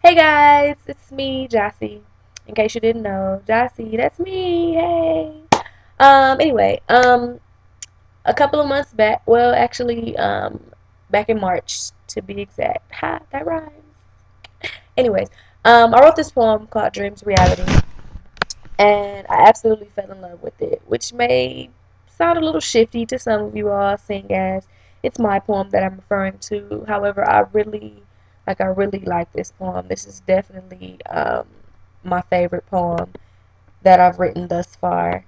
Hey guys, it's me, Jossie. In case you didn't know, Jossie, that's me. Hey. Anyway, a couple of months back, well, actually, back in March to be exact. Ha, that rhymes. Anyways, I wrote this poem called Dreams Reality, and I absolutely fell in love with it, which may sound a little shifty to some of you all, seeing as it's my poem that I'm referring to. However, I really like this poem. This is definitely my favorite poem that I've written thus far.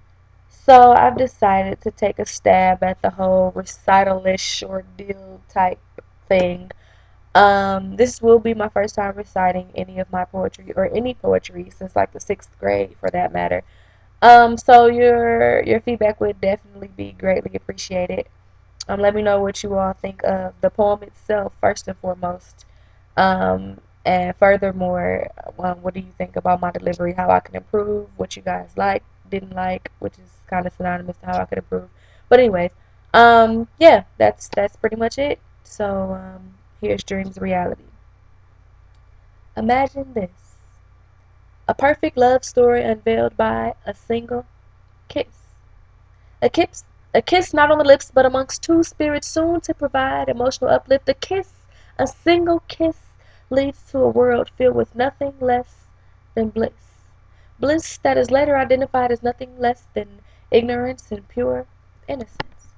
So I've decided to take a stab at the whole recital-ish ordeal type thing. This will be my first time reciting any of my poetry or any poetry since like the sixth grade, for that matter. So your feedback would definitely be greatly appreciated. Let me know what you all think of the poem itself, first and foremost. And furthermore, what do you think about my delivery? How I can improve? What you guys like, didn't like, which is kind of synonymous to how I could improve. But anyways, yeah, that's pretty much it. So here's Dreams Reality. Imagine this: a perfect love story unveiled by a single kiss. A kiss, a kiss not on the lips, but amongst two spirits soon to provide emotional uplift. A kiss, a single kiss, leads to a world filled with nothing less than bliss. Bliss that is later identified as nothing less than ignorance and pure innocence.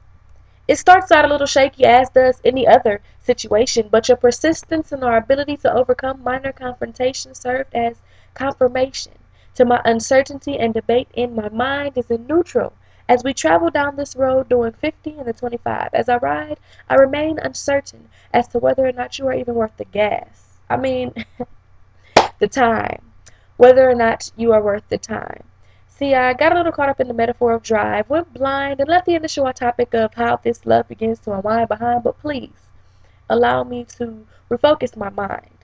It starts out a little shaky, as does any other situation, but your persistence and our ability to overcome minor confrontations served as confirmation to my uncertainty, and debate in my mind is in neutral as we travel down this road doing 50 and the 25. As I ride, I remain uncertain as to whether or not you are even worth the gas. I mean, the time. Whether or not you are worth the time. See, I got a little caught up in the metaphor of drive, went blind, and left the initial topic of how this love begins to unwind behind, but please allow me to refocus my mind.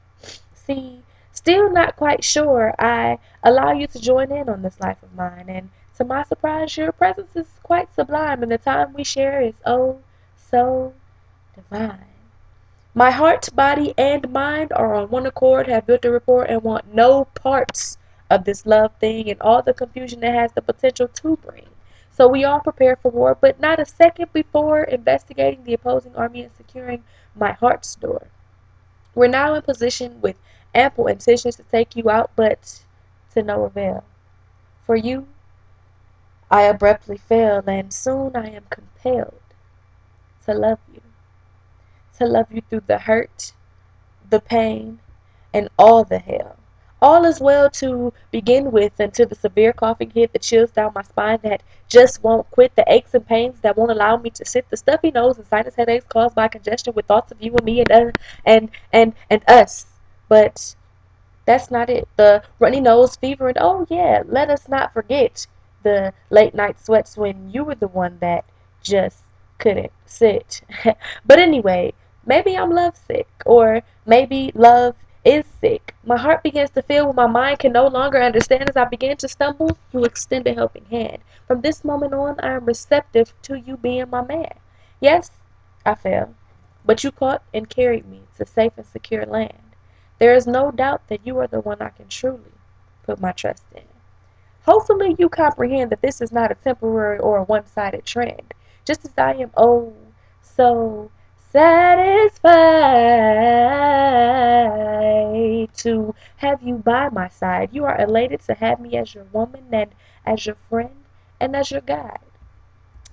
See, still not quite sure, I allow you to join in on this life of mine, and to my surprise, your presence is quite sublime, and the time we share is oh so divine. My heart, body, and mind are on one accord, have built a rapport, and want no parts of this love thing and all the confusion it has the potential to bring. So we all prepare for war, but not a second before investigating the opposing army and securing my heart's door. We're now in position with ample intentions to take you out, but to no avail. For you, I abruptly fail, and soon I am compelled to love you. To love you through the hurt, the pain, and all the hell. All is well to begin with until the severe coughing hit, the chills down my spine that just won't quit, the aches and pains that won't allow me to sit, the stuffy nose and sinus headaches caused by congestion with thoughts of you and me and us. But that's not it. The runny nose, fever, and oh yeah, let us not forget the late night sweats when you were the one that just couldn't sit. But anyway, maybe I'm lovesick, or maybe love is sick. My heart begins to feel what my mind can no longer understand. As I begin to stumble, you extend a helping hand. From this moment on, I am receptive to you being my man. Yes, I fell, but you caught and carried me to safe and secure land. There is no doubt that you are the one I can truly put my trust in. Hopefully you comprehend that this is not a temporary or a one-sided trend. Just as I am oh so satisfied to have you by my side, you are elated to have me as your woman and as your friend and as your guide.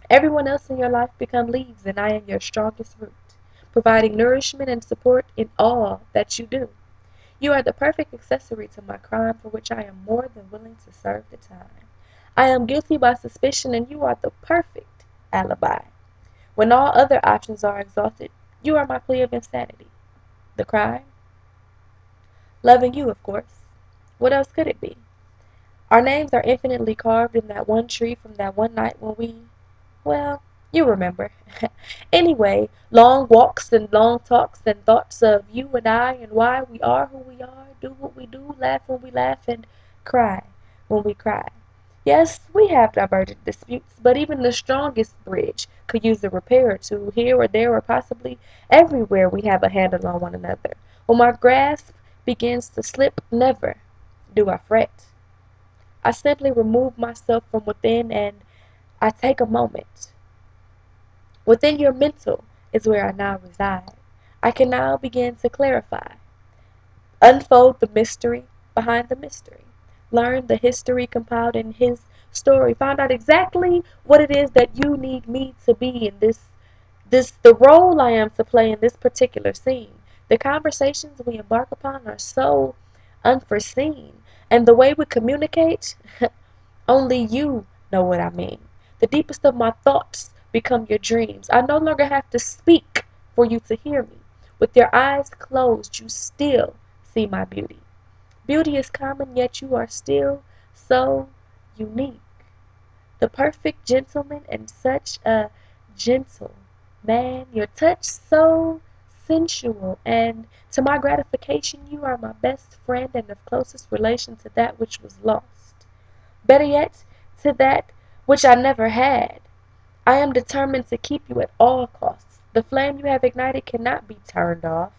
Everyone else in your life become leaves, and I am your strongest root, providing nourishment and support in all that you do. You are the perfect accessory to my crime, for which I am more than willing to serve the time. I am guilty by suspicion, and you are the perfect alibi. When all other options are exhausted, you are my plea of insanity. The crime? Loving you, of course. What else could it be? Our names are infinitely carved in that one tree from that one night when well, you remember. Anyway, long walks and long talks and thoughts of you and I and why we are who we are, do what we do, laugh when we laugh, and cry when we cry. Yes, we have divergent disputes, but even the strongest bridge could use a repair or two. Here or there or possibly everywhere we have a handle on one another. Will my grasp begins to slip, never do I fret. I simply remove myself from within and I take a moment. Within your mental is where I now reside. I can now begin to clarify, unfold the mystery behind the mystery, learn the history compiled in his story, find out exactly what it is that you need me to be in the role I am to play in this particular scene. The conversations we embark upon are so unforeseen, and the way we communicate, only you know what I mean. The deepest of my thoughts become your dreams. I no longer have to speak for you to hear me. With your eyes closed, you still see my beauty. Beauty is common, yet you are still so unique. The perfect gentleman and such a gentle man. Your touch so sensual, and to my gratification, you are my best friend and of closest relation to that which was lost. Better yet, to that which I never had. I am determined to keep you at all costs. The flame you have ignited cannot be turned off.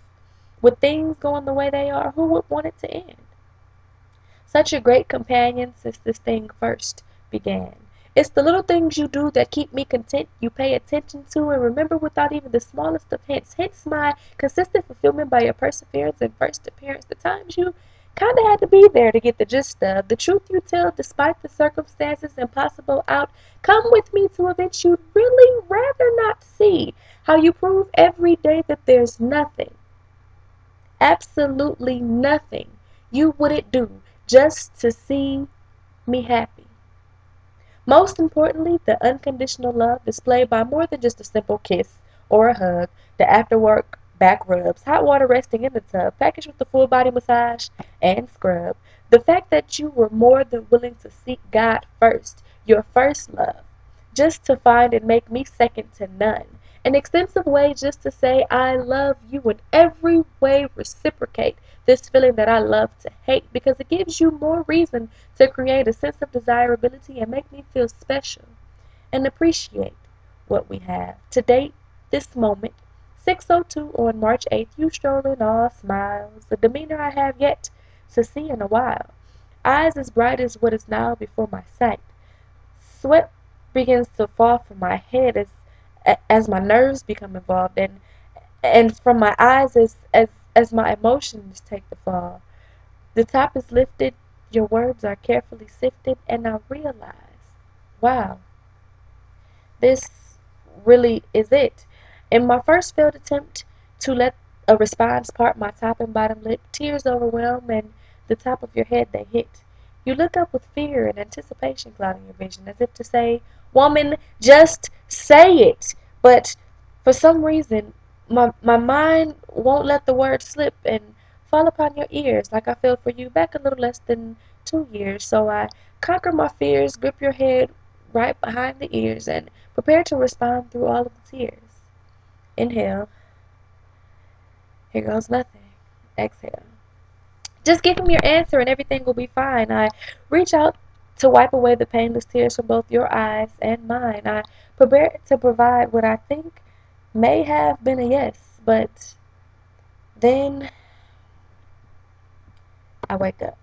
With things going the way they are, who would want it to end? Such a great companion since this thing first began. It's the little things you do that keep me content, you pay attention to and remember without even the smallest of hints. Hence my consistent fulfillment by your perseverance and first appearance. The times you kinda had to be there to get the gist of. The truth you tell despite the circumstances impossible outcome with me to events you'd really rather not see. How you prove every day that there's nothing, absolutely nothing you wouldn't do just to see me happy. Most importantly, the unconditional love displayed by more than just a simple kiss or a hug, the after work back rubs, hot water resting in the tub, packaged with the full body massage and scrub. The fact that you were more than willing to seek God first, your first love, just to find and make me second to none. An extensive way just to say I love you in every way reciprocate this feeling that I love to hate because it gives you more reason to create a sense of desirability and make me feel special and appreciate what we have. To date, this moment, 6:02 on March 8th, you stroll in all smiles, a demeanor I have yet to see in a while. Eyes as bright as what is now before my sight. Sweat begins to fall from my head as my nerves become involved and from my eyes as my emotions take the fall. The top is lifted, your words are carefully sifted, and I realize, wow, this really is it. In my first failed attempt to let a response part my top and bottom lip, tears overwhelm and the top of your head they hit. You look up with fear and anticipation clouding your vision, as if to say, woman, just say it. But for some reason, my mind won't let the words slip and fall upon your ears like I felt for you back a little less than 2 years. So I conquer my fears, grip your head right behind the ears, and prepare to respond through all of the tears. Inhale. Here goes nothing. Exhale. Just give him your answer and everything will be fine. I reach out to wipe away the painless tears from both your eyes and mine. I prepare to provide what I think may have been a yes, but then I wake up.